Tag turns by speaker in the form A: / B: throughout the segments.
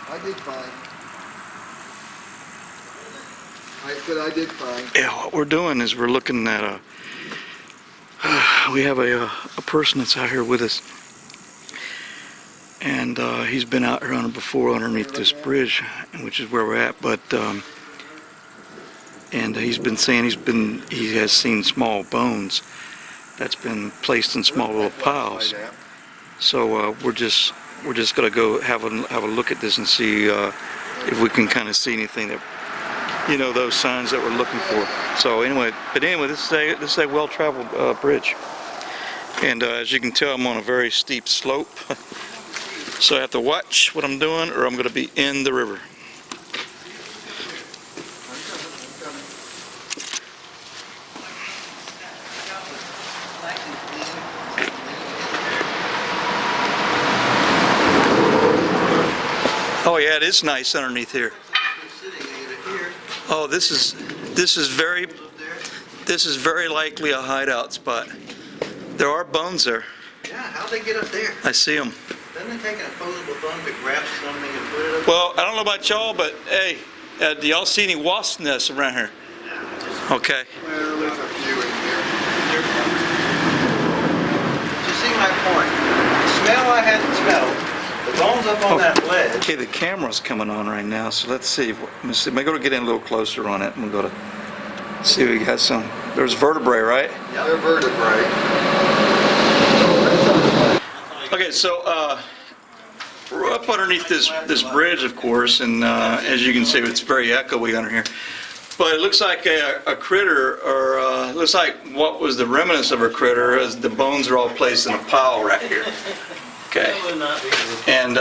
A: I did fine. I said I did fine.
B: Yeah, what we're doing is we're looking at we have a person that's out here with us, and he's been out here before underneath this bridge, which is where we're at. But and he's been saying he has seen small bones that's been placed in small little piles. So we're just gonna go have a look at this and see if we can kind of see anything that, you know, those signs that we're looking for. So anyway, this is a well-traveled bridge, and as you can tell, I'm on a very steep slope, so I have to watch what I'm doing, or I'm going to be in the river. Oh yeah, it is nice underneath here. Oh, this is very likely a hideout spot. There are bones there.
C: Yeah, how'd they get up there?
B: I see them.
C: Doesn't it take an opposable bone to grab something and put it up?
B: Well, I don't know about y'all, but hey, do y'all see any wasp nests around here? Okay.
A: Well, there's a few in here.
C: You see my point? The smell I hadn't smelled, the bones up on that ledge.
B: Okay, the camera's coming on right now, so let's see. I'm going to get in a little closer on it, and we'll go to see if we got some. There's vertebrae, right?
A: Yeah, they're vertebrae.
B: Okay, so we're up underneath this bridge, of course, and as you can see, it's very echoey under here. But it looks like a critter, or it looks like what was the remnants of a critter, as the bones are all placed in a pile right here. Okay. And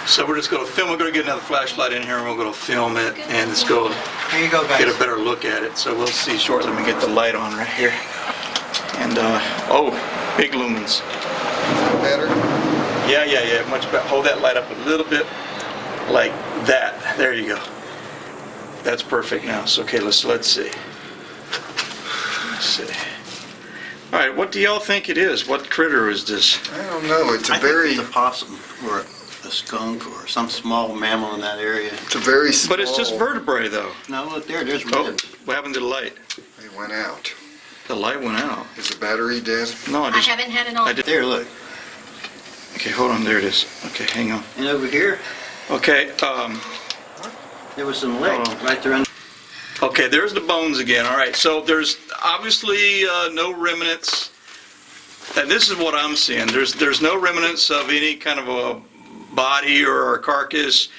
B: so we're just going to film. We're going to get another flashlight in here, and we're going to film it, and let's go
C: Here you go, guys.
B: get a better look at it. So we'll see shortly when we get the light on right here. And oh, big lumens.
A: Better?
B: Yeah, much better. Hold that light up a little bit, like that. There you go. That's perfect now. So okay, let's see. Let's see. All right, what do y'all think it is? What critter is this?
A: I don't know. It's
C: I
A: a very,
C: think it's a possum or a skunk or some small mammal in that area.
A: it's a very small.
B: But it's just vertebrae, though.
C: No, look there, there's
B: Oh,
C: ribs.
B: what happened to the light?
A: They went out.
B: The light went out.
A: Is the battery dead?
B: No,
D: I haven't had it on.
B: I did.
C: There, look.
B: Okay, hold on. There it is. Okay, hang on.
C: And over here,
B: Okay,
C: there was some legs
B: Oh.
C: right there under.
B: okay, there's the bones again. All right, so there's obviously no remnants. And this is what I'm seeing. There's no remnants of any kind of a body or a carcass,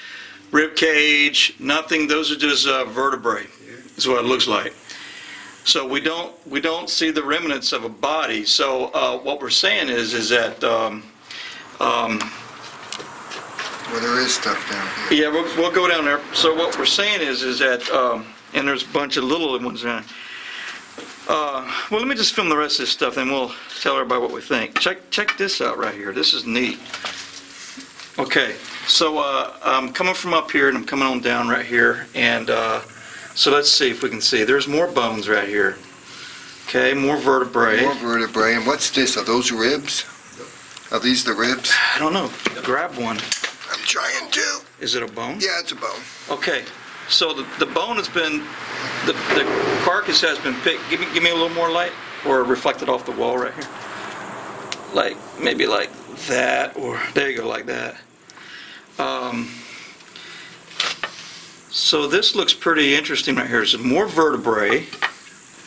B: rib cage, nothing. Those are just vertebrae. Is what it looks like. So we don't see the remnants of a body. So what we're saying is that
A: Well, there is stuff down here.
B: yeah, we'll go down there. So what we're saying is that and there's a bunch of little ones around. Well, let me just film the rest of this stuff, and we'll tell everybody what we think. Check this out right here. This is neat. Okay, so I'm coming from up here, and I'm coming on down right here, and so let's see if we can see. There's more bones right here. Okay, more vertebrae.
A: More vertebrae. And what's this? Are those ribs? Are these the ribs?
B: I don't know. Grab one.
A: I'm trying to.
B: Is it a bone?
A: Yeah, it's a bone.
B: Okay, so the bone has been, the carcass has been picked. Give me a little more light, or reflected off the wall right here. Like, maybe like that, or there you go, like that. So this looks pretty interesting right here. There's more vertebrae.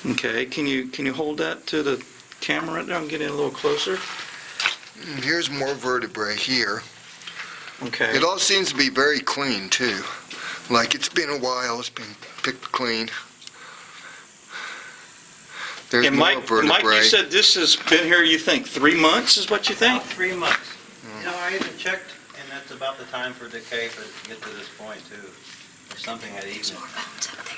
B: Okay, can you hold that to the camera right there? I'm getting a little closer.
A: And here's more vertebrae here.
B: Okay.
A: It all seems to be very clean, too. Like it's been a while. It's been picked clean. There's
B: And
A: more
B: Mike,
A: vertebrae.
B: you said this has been here, you think, 3 months is what you think?
C: About 3 months. You know, I even checked, and that's about the time for decay for it to get to this point too. If something had eaten it.
D: Bones up there.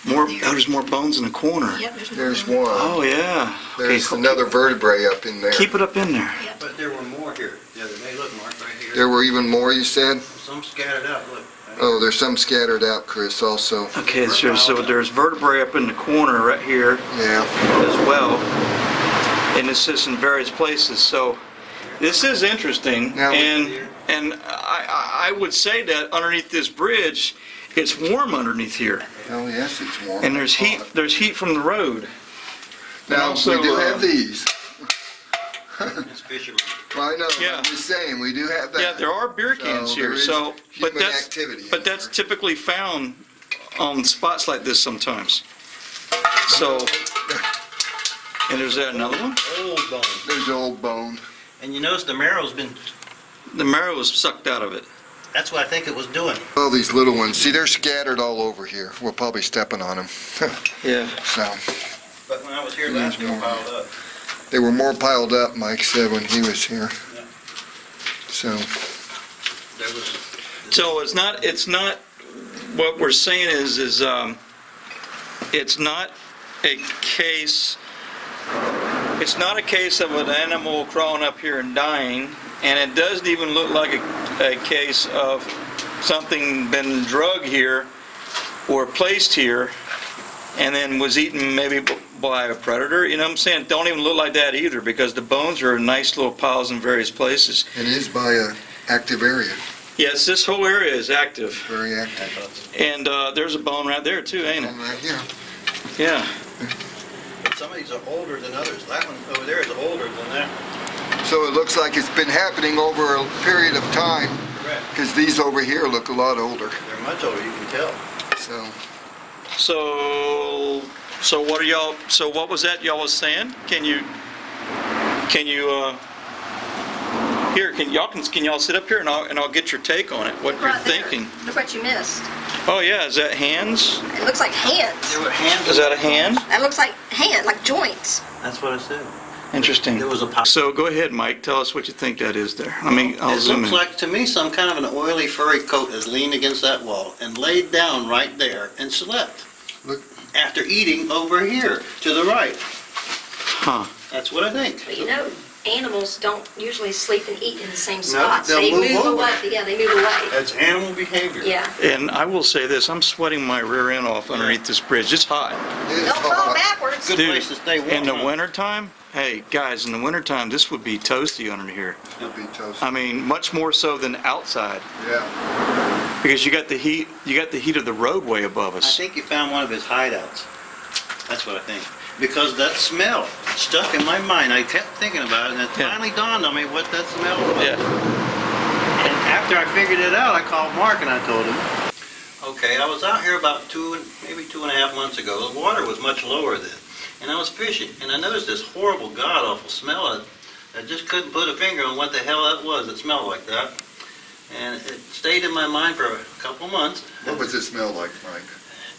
B: More, oh, there's more bones in the corner.
D: Yep, there's
A: There's
D: more.
A: one.
B: Oh, yeah.
A: There's
B: Okay,
A: another vertebrae up in there.
B: keep it up in there.
C: But there were more here the other day. Look, Mark, right here.
A: There were even more, you said?
C: Some scattered out, look.
A: Oh, there's some scattered out, Chris, also.
B: Okay, so there's vertebrae up in the corner right here
A: Yeah.
B: as well. And it's just in various places. So This is interesting,
A: Now we-
B: and I would say that underneath this bridge, it's warm underneath here,
A: Oh, yes, it's warm.
B: and there's heat from the road.
A: Now,
B: also,
A: we do have these.
C: It's fishermen.
A: Well, I know,
B: Yeah.
A: I'm just saying, we do have that.
B: Yeah, there are beer cans
A: So
B: here,
A: there is
B: so, but
A: human
B: that's,
A: activity in
B: but that's
A: there.
B: typically found on spots like this sometimes. So, and there's another one?
C: Old bone.
A: There's Old Bone.
C: And you notice the marrow's been,
B: The marrow was sucked out of it.
C: that's what I think it was doing.
A: All these little ones, see, they're scattered all over here. We're probably stepping on them.
B: Yeah.
A: So,
C: But when I was here last, they were piled up.
A: they were more piled up, Mike said, when he was here.
C: Yeah.
A: So,
C: There was,
B: So it's not, what we're saying is, it's not a case, it's not a case of an animal crawling up here and dying, and it doesn't even look like a case of something been drug here or placed here and then was eaten maybe by a predator, you know what I'm saying? Don't even look like that either, because the bones are in nice little piles in various places.
A: it is by a active area,
B: Yes, this whole area is active,
A: very
C: I
A: active.
C: thought so.
B: and there's a bone right there too, ain't it?
A: Right here.
B: Yeah.
C: But some of these are older than others. That one over there is older than that.
A: So it looks like it's been happening over a period of time,
C: Correct.
A: because these over here look a lot older,
C: They're much older, you can tell.
A: so.
B: So what are y'all, so what was that y'all was saying? Can you, here, can y'all sit up here and I'll get your take on it, what you're
D: Right there.
B: thinking?
D: Look what you missed.
B: Oh yeah, is that hands?
D: It looks like hands.
C: There were hands.
B: Is that a hand?
D: That looks like hand, like joints.
C: That's what I said.
B: Interesting.
C: There was a pile.
B: So go ahead, Mike, tell us what you think that is there. I'll
C: It
B: zoom
C: looks
B: in.
C: like, to me, some kind of an oily furry coat has leaned against that wall and laid down right there and slept.
A: Look.
C: After eating over here, to the right.
B: Huh.
C: That's what I think.
D: But you know, animals don't usually sleep and eat in the same spots.
C: they'll
D: They
C: move
D: move
C: over.
D: away. Yeah, they move away.
C: That's animal behavior.
D: Yeah.
B: And I will say this, I'm sweating my rear end off underneath this bridge. It's hot.
A: It is
D: Don't fall
A: hot.
D: backwards.
C: Good
B: Dude,
C: place to stay warm.
B: In the
C: huh?
B: wintertime, hey, guys, in the wintertime, this would be toasty under here.
A: It'll be toast.
B: I mean, much more so than outside,
A: Yeah.
B: because you got the heat of the roadway above
C: I
B: us.
C: think you found one of his hideouts. That's what I think. Because that smell stuck in my mind. I kept thinking about it, and it
B: Yeah.
C: finally dawned on me what that smell was.
B: Yeah.
C: And after I figured it out, I called Mark and I told him. Okay, I was out here about maybe 2.5 months ago. The water was much lower then. And I was fishing, and I noticed this horrible, god-awful smell. I just couldn't put a finger on what the hell that was that smelled like that. And it stayed in my mind for a couple months.
A: What was it smell like, Mike?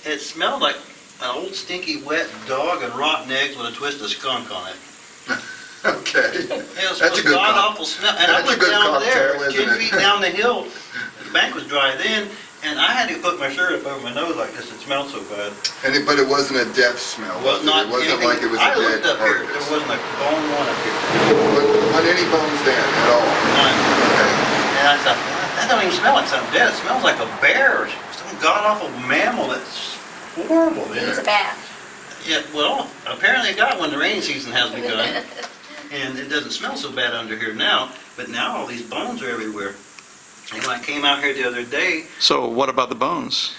C: It smelled like an old stinky wet dog and rotten eggs with a twist of skunk on it.
A: Okay.
C: It was
A: That's a good
C: god
A: cock-
C: awful smell. And I
A: that's a
C: went
A: good
C: down there,
A: cocktail,
C: 10
A: isn't it?
C: feet down the hill. The bank was dry then, and I had to put my shirt up over my nose like this. It smelled so bad.
A: But it wasn't a death smell, was it?
C: Not
A: It wasn't
C: anything-
A: like it was a
C: I
A: dead
C: looked up here.
A: carcass.
C: There wasn't a bone one up here.
A: Wasn't any bones dead at all?
C: None.
A: Okay.
C: And I thought, that don't even smell like something dead. It smells like a bear or some god awful mammal that's horrible.
D: It needs a bath.
C: Yeah, well, apparently it got when the rainy season has begun. And it doesn't smell so bad under here now, but now all these bones are everywhere. And when I came out here the other day,
B: So what about the bones?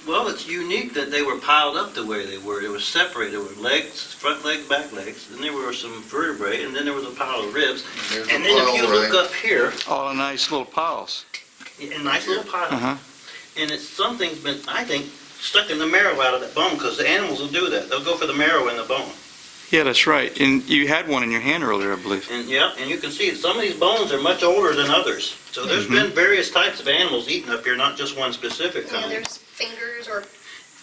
C: well, it's unique that they were piled up the way they were. They were separated. There were legs, front legs, back legs, and there were some vertebrae, and then there was a pile of ribs.
A: There's
C: And
A: a
C: then if you
A: pile,
C: look
A: right?
C: up here,
B: All in nice little piles.
C: a nice little pile.
B: Uh-huh.
C: And it's something's been, I think, stuck in the marrow out of that bone, because the animals will do that. They'll go for the marrow in the bone.
B: Yeah, that's right. And you had one in your hand earlier, I believe.
C: And yeah, and you can see some of these bones are much older than others. So there's been various types of animals eaten up here, not just one specific
D: Yeah,
C: kind.
D: there's fingers or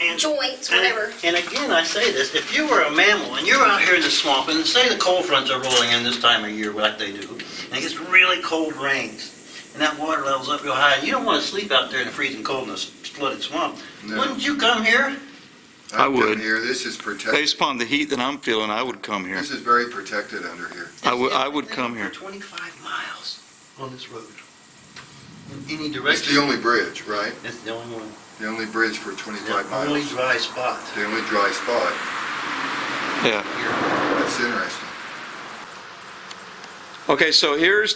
C: And-
D: joints,
C: and-
D: whatever.
C: And again, I say this, if you were a mammal and you're out here in the swamp, and say the cold fronts are rolling in this time of year like they do, and it gets really cold rains, and that water level's up real high, and you don't want to sleep out there in the freezing cold in this flooded swamp,
A: No.
C: wouldn't you come here?
B: I
A: I'd come
B: would.
A: here. This is protected.
B: Based upon the heat that I'm feeling, I would come here.
A: This is very protected under here.
B: I would come here.
C: For 25 miles on this road. In any
A: It's
C: direction.
A: the only bridge, right?
C: It's the only one.
A: The only bridge for
C: The
A: 25
C: only
A: miles.
C: dry spot.
A: The only dry spot.
B: Yeah.
A: That's interesting.
B: Okay, so here's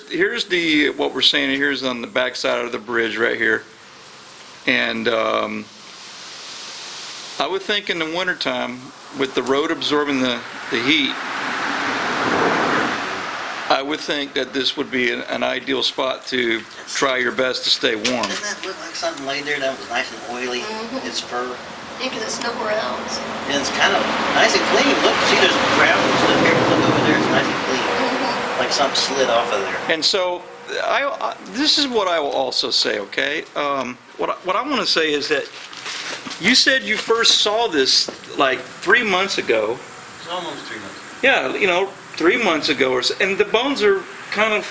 B: what we're saying, here's on the back side of the bridge right here. And I would think in the wintertime, with the road absorbing the heat, I would think that this would be an ideal spot to try your best to stay warm.
C: Doesn't that look like something laid there that was nice and oily? It's fur.
D: Because it's nowhere else.
C: And it's kind of nice and clean. Look, see, there's gravel and stuff here. Look over there. It's nice and clean. Like something slid off of there.
B: And so, this is what I will also say, okay? What I want to say is that you said you first saw this like 3 months ago.
C: It's almost 3 months.
B: Yeah, 3 months ago or so, and the bones are kind of,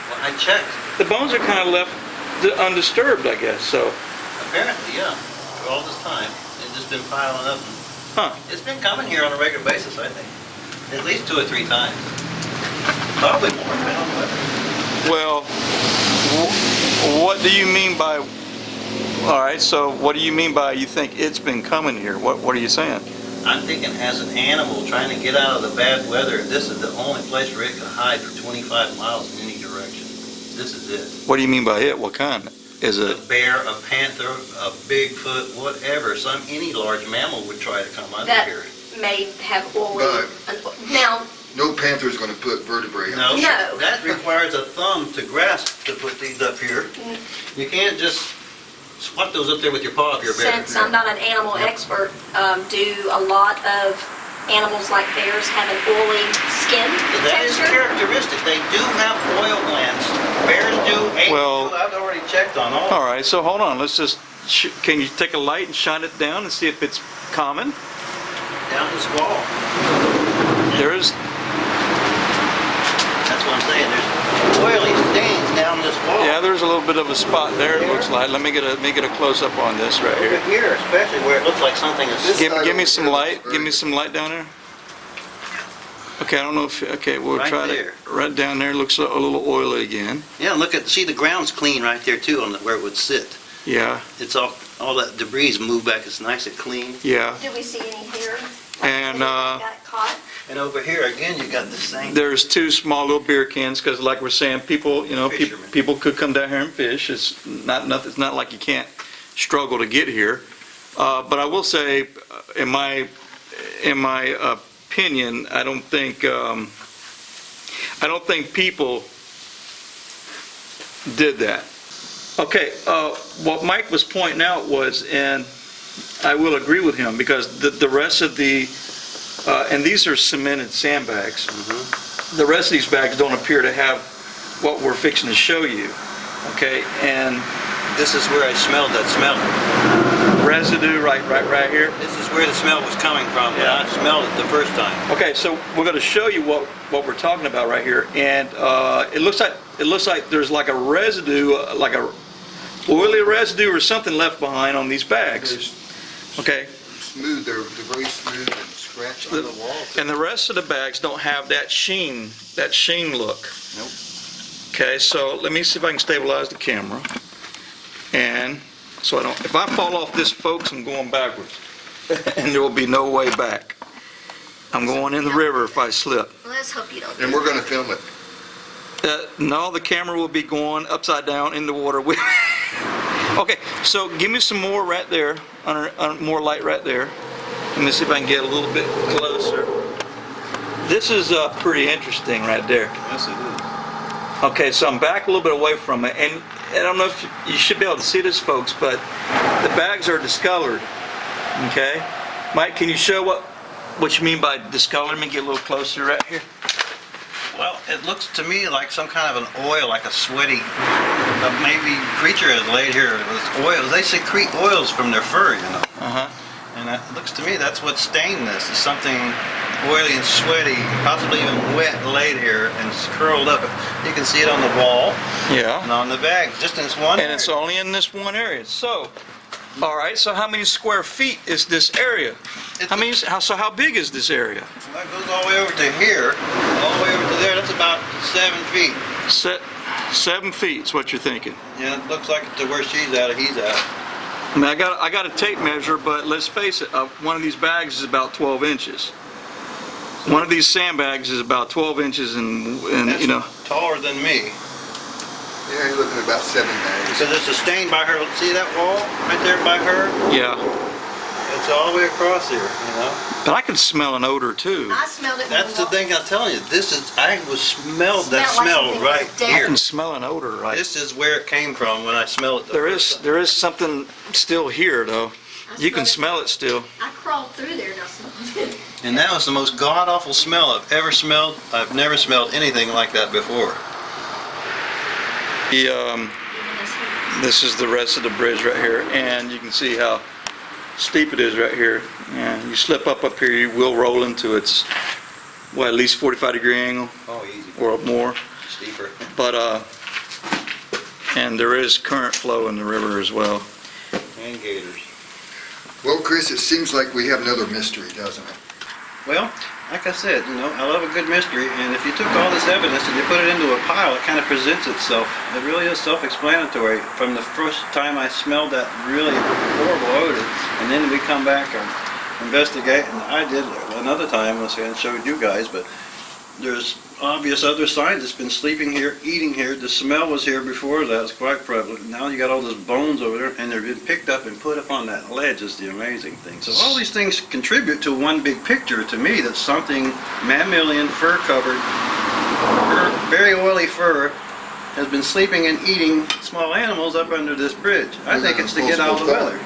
C: Well, I checked.
B: the bones are kind of left undisturbed, I guess, so.
C: Apparently, yeah. For all this time, it's just been piling up.
B: Huh.
C: It's been coming here on a regular basis, I think. At least 2 or 3 times. Probably more, depending on the weather.
B: Well, what do you mean by, all right, so what do you mean by you think it's been coming here? What are you saying?
C: I'm thinking as an animal trying to get out of the bad weather, this is the only place where it can hide for 25 miles in any direction. This is it.
B: What do you mean by it? What kind? Is
C: A
B: it,
C: bear, a panther, a Bigfoot, whatever, any large mammal would try to come under
D: That
C: here.
D: may have oily.
A: But-
D: Now,
A: No panther's gonna put vertebrae on.
C: No,
D: No.
C: that requires a thumb to grasp to put these up here. You can't just swat those up there with your paw if you're a bear.
D: since I'm not an animal expert, do a lot of animals like bears have an oily skin
C: That is
D: texture?
C: characteristic. They do have oil glands. Bears do, apes
B: Well-
C: do. I've already checked on all.
B: all right, so hold on, let's just, can you take a light and shine it down and see if it's common?
C: Down this wall.
B: There is,
C: That's what I'm saying. There's oily stains down this wall.
B: yeah, there's a little bit of a spot there, it looks like. Let me get a close-up on this right
C: Over
B: here.
C: here, especially where it looks like something is.
B: Give me some light, give me some light down there. Okay, I don't know if, okay, we'll
C: Right
B: try to,
C: there.
B: right down there, looks a little oily again.
C: Yeah, look at, see the ground's clean right there too on where it would sit.
B: Yeah,
C: It's all that debris moved back. It's nice and clean.
B: yeah.
D: Do we see any hair?
B: And,
D: Got caught?
C: And over here again, you got the same.
B: There's 2 small little beer cans, because like we're saying, people,
C: Fishermen.
B: people could come down here and fish. It's not like you can't struggle to get here. But I will say, in my opinion, I don't think people did that. Okay, what Mike was pointing out was, and I will agree with him, because the rest of the, and these are cemented sandbags. The rest of these bags don't appear to have what we're fixing to show you, okay? And
C: This is where I smelled that smell.
B: residue right here.
C: This is where the smell was coming from when I smelled it the first time.
B: Okay, so we're going to show you what we're talking about right here, and it looks like there's like a residue, like a oily residue or something left behind on these bags. Okay,
A: Smooth, they're very smooth and scratched on the wall.
B: and the rest of the bags don't have that sheen look.
C: Nope.
B: Okay, so let me see if I can stabilize the camera, and so if I fall off this, folks, I'm going backwards, and there will be no way back. I'm going in the river if I slip.
D: Let's hope you don't.
A: And we're gonna film it.
B: No, the camera will be going upside down in the water with. Okay, so give me some more right there, more light right there. Let me see if I can get a little bit closer. This is pretty interesting right there.
C: Yes, it is.
B: Okay, so I'm back a little bit away from it, and I don't know if you should be able to see this, folks, but the bags are discolored. Okay, Mike, can you show what you mean by discolored? Let me get a little closer right here.
C: Well, it looks to me like some kind of an oil, like a sweaty, maybe creature has laid here with oils. They secrete oils from their fur, you know.
B: Uh-huh.
C: And it looks to me that's what stained this. Is something oily and sweaty, possibly even wet, laid here and it's curled up. You can see it on the wall
B: Yeah.
C: and on the bag, just in this one
B: And it's only in this one area. So, all right, so how many square feet is this area? How big is this area?
C: That goes all the way over to here, all the way over to there. That's about 7 feet.
B: 7 feet is what you're thinking.
C: Yeah, it looks like to where she's at or he's at.
B: I mean, I got a tape measure, but let's face it, one of these bags is about 12 inches. One of these sandbags is about 12 inches and
C: That's
B: you know,
C: taller than me.
A: Yeah, you're looking at about 7 bags.
C: Because it's a stain by her. See that wall right there by her?
B: yeah.
C: It's all the way across here, you know?
B: But I can smell an odor too.
D: I smelled it.
C: That's the thing I'm telling you. I smelled that
D: Smelled like
C: smell
D: something
C: right
D: was dead.
B: I
C: here.
B: can smell an odor, right?
C: This is where it came from when I smelled it.
B: There is something still here though. You can smell it still.
D: I crawled through there and I smelled it.
C: And that was the most god-awful smell I've ever smelled. I've never smelled anything like that before.
B: This is the rest of the bridge right here, and you can see how steep it is right here. And you slip up here, you will roll into its, at least 45-degree angle
C: Oh, easy.
B: or more.
C: Steeper.
B: But and there is current flow in the river as well.
C: And gators.
A: Well, Chris, it seems like we have another mystery, doesn't it?
C: Well, like I said, you know, I love a good mystery, and if you took all this evidence and you put it into a pile, it kind of presents itself. It really is self-explanatory. From the first time I smelled that really horrible odor, and then we come back and investigate, and I did another time, and showed you guys, but there's obvious other signs. It's been sleeping here, eating here. The smell was here before that. It's quite prevalent. Now you got all those bones over there, and they've been picked up and put up on that ledge is the amazing thing. So all these things contribute to one big picture to me that something mammalian, fur-covered, very oily fur has been sleeping and eating small animals up under this bridge. I think it's to get out of the weather.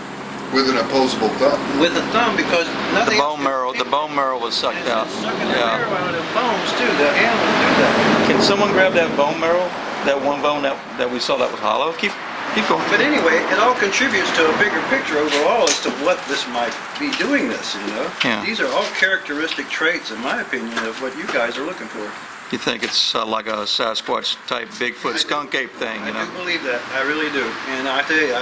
A: With an opposable thumb.
C: With a thumb, because nothing
B: The bone marrow was sucked out.
C: Sucking the
B: Yeah.
C: marrow out of the bones too. The animals do that.
B: Can someone grab that bone marrow? That one bone that we saw that was hollow? Keep going.
C: But anyway, it all contributes to a bigger picture overall as to what this might be doing this, you know?
B: Yeah.
C: These are all characteristic traits, in my opinion, of what you guys are looking for.
B: You think it's like a Sasquatch type Bigfoot skunk ape thing, you
C: I
B: know?
C: do believe that. I really do. And I tell you,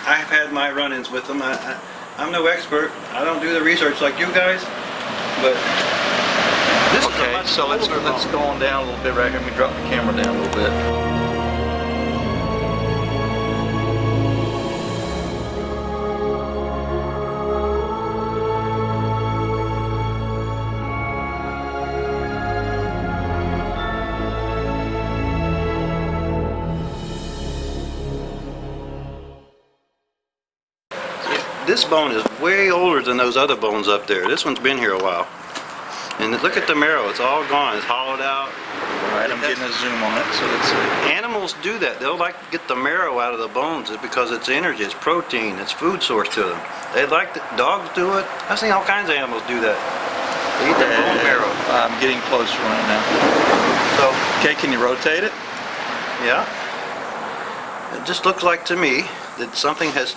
C: I've had my run-ins with them. I'm no expert. I don't do the research like you guys, but this is a
B: Okay,
C: much
B: so let's
C: older bone.
B: go on down a little bit right here. Let me drop the camera down a little bit.
C: This bone is way older than those other bones up there. This one's been here a while. And look at the marrow. It's all gone. It's hollowed out.
B: All right, I'm getting a zoom on it, so let's see.
C: Animals do that. They'll like to get the marrow out of the bones because it's energy, it's protein, it's food source to them. They like dogs do it. I've seen all kinds of animals do that. They eat the bone marrow.
B: I'm getting closer right now.
C: So,
B: Okay, can you rotate it?
C: yeah. It just looks like to me that something has,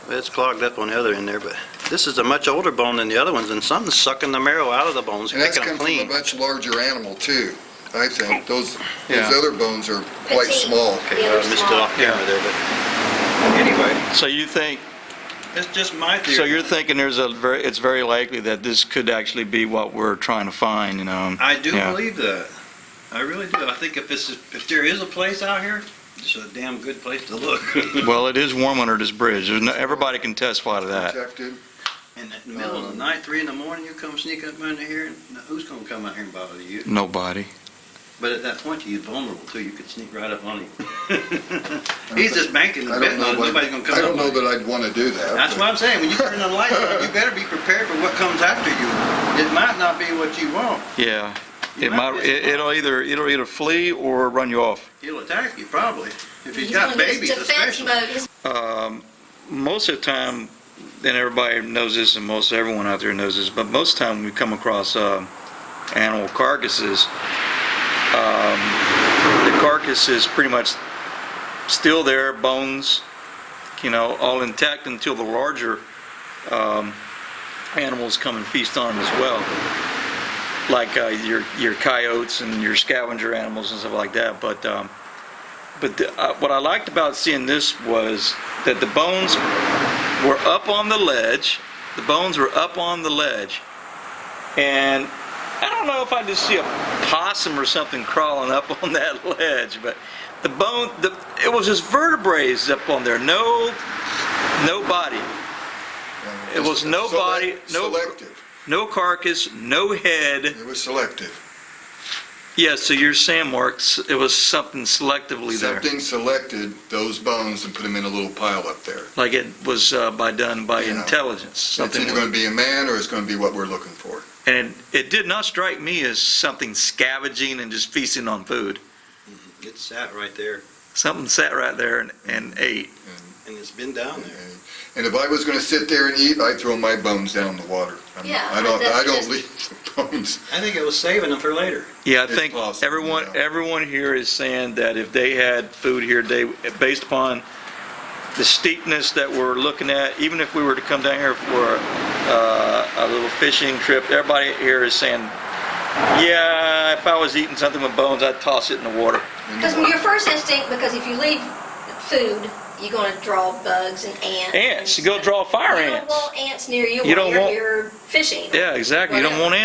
C: it's clogged up on the other end there, but this is a much older bone than the other ones, and something's sucking the marrow out of the bones,
A: And that's
C: picking them
A: come from a
C: clean.
A: much larger animal too, I think. Those
B: Yeah.
A: other bones are quite
D: Petite.
A: small.
C: Okay,
D: Yeah,
C: I
D: they're
C: missed it
D: small.
C: off camera there, but anyway,
B: So you think,
C: it's just my theory.
B: so you're thinking it's very likely that this could actually be what we're trying to find, you know?
C: I do
B: Yeah.
C: believe that. I really do. I think if there is a place out here, it's a damn good place to look.
B: Well, it is warm under this bridge. Everybody can testify to that.
A: Protected.
C: In the middle of the night, 3 in the morning, you come sneak up under here, and who's gonna come out here and bother you?
B: Nobody.
C: But at that point, you're vulnerable too. You could sneak right up on him. He's just banking
A: I
C: and
A: don't
C: betting
A: know
C: on it. Nobody's gonna come
A: I don't
C: up
A: know
C: on him.
A: that I'd want to do that.
C: That's what I'm saying. When you turn the light on, you better be prepared for what comes after you. It might not be what you want.
B: Yeah.
C: You
B: It
C: might
B: might,
C: be-
B: it'll either flee or run you off.
C: He'll attack you probably. If he's
D: He's
C: got
D: gonna get
C: babies,
D: his defense
C: especially.
D: mode.
B: Most of the time, and everybody knows this, and most everyone out there knows this, but most of the time when we come across animal carcasses, the carcass is pretty much still there, bones, you know, all intact until the larger animals come and feast on them as well, like your coyotes and your scavenger animals and stuff like that. But what I liked about seeing this was that the bones were up on the ledge. The bones were up on the ledge, and I don't know if I just see a possum or something crawling up on that ledge, but it was just vertebrae up on there. No body. It was no body, no.
A: Selective.
B: No carcass, no head.
A: It was selective.
B: Yeah, so you're saying, Mark, it was something selectively there.
A: Something selected those bones and put them in a little pile up there.
B: Like it was done by
A: Yeah.
B: intelligence.
A: It's
B: Something.
A: either going to be a man or it's going to be what we're looking for.
B: And it did not strike me as something scavenging and just feasting on food.
C: It sat right there,
B: Something sat right there and ate.
C: and it's been down there.
A: And if I was going to sit there and eat, I'd throw my bones down the water.
D: Yeah,
A: I don't
D: that's just-
A: leave the bones.
C: I think it was saving them for later.
B: Yeah, I
A: It's
B: think
A: possible,
B: everyone
A: yeah.
B: everyone here is saying that if they had food here, they, based upon the steepness that we're looking at, even if we were to come down here for a little fishing trip, everybody here is saying, yeah, if I was eating something with bones, I'd toss it in the water.
D: Because your first instinct, because if you leave food, you're gonna draw bugs and ants.
B: Ants, you go draw fire
D: You don't
B: ants.
D: want ants near you
B: You
D: while
B: don't want-
D: you're fishing.
B: Yeah, exactly. You don't
D: Whatever.
B: want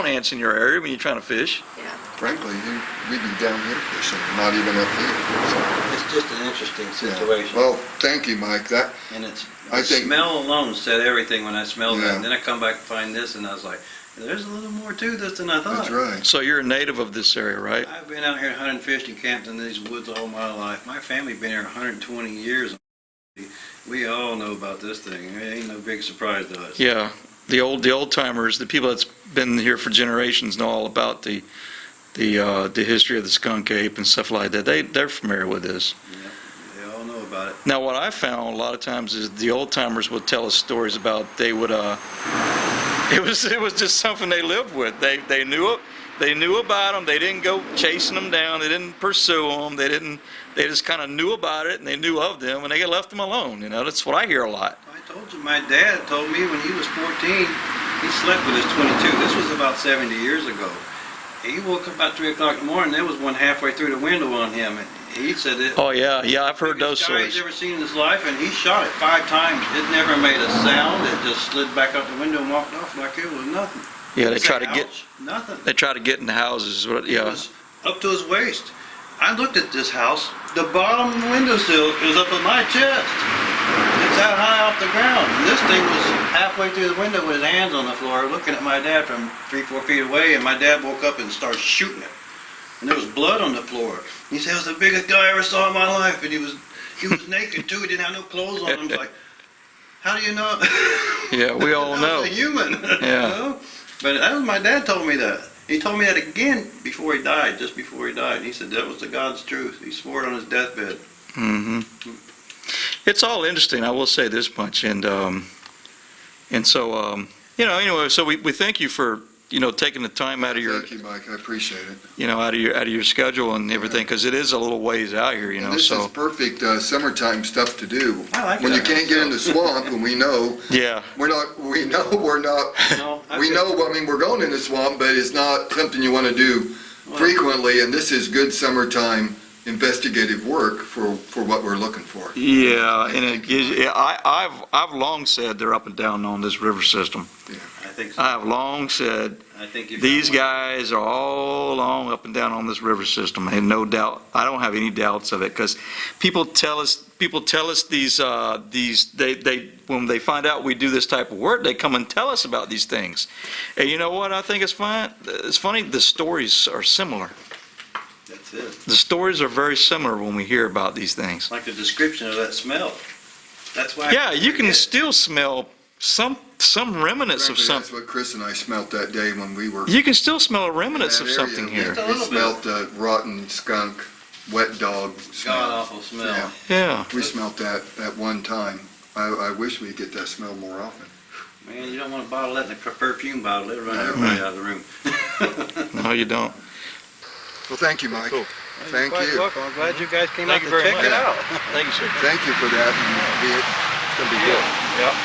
B: ants in your area when you're trying to fish.
D: Yeah.
A: Frankly, we'd be down here fishing, not even up here.
C: It's just an interesting
A: So, yeah.
C: situation.
A: Well, thank you, Mike. That,
C: And it's,
A: I
C: the
A: think-
C: smell alone said everything when I smelled
A: Yeah.
C: it. And then I come back and find this, and I was like, there's a little more to this than I thought.
A: that's right.
B: So you're a native of this area, right?
C: I've been out here hunting, fishing, camped in these woods all my life. My family been here 120 years. We all know about this thing. It ain't no big surprise to us.
B: Yeah, the old timers, the people that's been here for generations know all about the history of the skunk ape and stuff like that. They're familiar with this.
C: They all know about it.
B: Now, what I found a lot of times is the old timers would tell us stories about they would it was just something they lived with. They knew it. They knew about them. They didn't go chasing them down. They didn't pursue them. They just kind of knew about it and they knew of them and they left them alone. You know, that's what I hear a lot.
C: I told you, my dad told me when he was 14, he slept with his 22. This was about 70 years ago. He woke up about 3 o'clock in the morning. There was one halfway through the window on him. And he said it.
B: Oh yeah, I've heard those
C: Biggest guy
B: stories.
C: he's ever seen in his life, and he shot it 5 times. It never made a sound. It just slid back out the window and walked off like it was nothing.
B: Yeah, they
C: It's
B: try
C: a
B: to get
C: house, nothing.
B: they try to get in the houses.
C: It
B: Yeah,
C: was up to his waist. I looked at this house. The bottom windowsill is up at my chest. It's that high off the ground. And this thing was halfway through the window with his hands on the floor, looking at my dad from 3-4 feet away. And my dad woke up and started shooting it. And there was blood on the floor. He said, "It was the biggest guy I ever saw in my life." And he was naked too. He didn't have no clothes on. I'm like, how do you know?
B: yeah, we all
C: That
B: know.
C: was a human.
B: Yeah.
C: You know? But that was my dad told me that. He told me that again before he died, just before he died. He said that was the God's truth. He swore it on his deathbed.
B: hmm It's all interesting. I will say this much, and so anyway. So we thank you for taking the time out of your
A: Thank you, Mike. I appreciate it.
B: out of your schedule and everything, because it is a little ways out here.
A: And this
B: So
A: is perfect summertime stuff to do.
C: I like
A: When
C: it
A: you
C: out
A: can't
C: here,
A: get in the swamp, and we know
B: yeah,
A: we're not. We know we're not.
C: No, I
A: We
C: feel-
A: know. I mean, we're going in the swamp, but it's not something you want to do
C: Well,
A: frequently. And this is good summertime investigative work for what we're looking for.
B: yeah, and it gives. I've long said they're up and down on this river system.
C: I think so.
B: I have long said
C: I think you
B: these
C: found one.
B: guys are all along up and down on this river system, and no doubt, I don't have any doubts of it, because people tell us these they when they find out we do this type of work, they come and tell us about these things. And you know what I think is fun? It's funny, the stories are similar.
C: That's it.
B: The stories are very similar when we hear about these things.
C: Like the description of that smell. That's why.
B: Yeah, you can still smell some remnants of
A: Frankly, that's
B: something.
A: what Chris and I smelt that day when we were.
B: You can still smell remnants
A: in
B: of
A: that area.
B: something here.
C: Just a
A: We
C: little
A: smelt the rotten skunk, wet dog
C: God
A: smell.
C: awful smell.
A: Yeah.
B: Yeah.
A: We smelt that at one time. I wish we'd get that smell more often.
C: Man, you don't want to bottle that in a perfume bottle. It'll run everybody out of the room.
B: No, you don't.
A: Well, thank you, Mike.
B: Cool.
A: Thank
C: Quite
A: you.
C: welcome. I'm glad you guys came
B: Thank
C: out
B: you
C: to
B: very
C: check
B: much.
C: it out.
B: Thank you, sir.
A: Thank you for that. It's going to be good.
B: Yeah.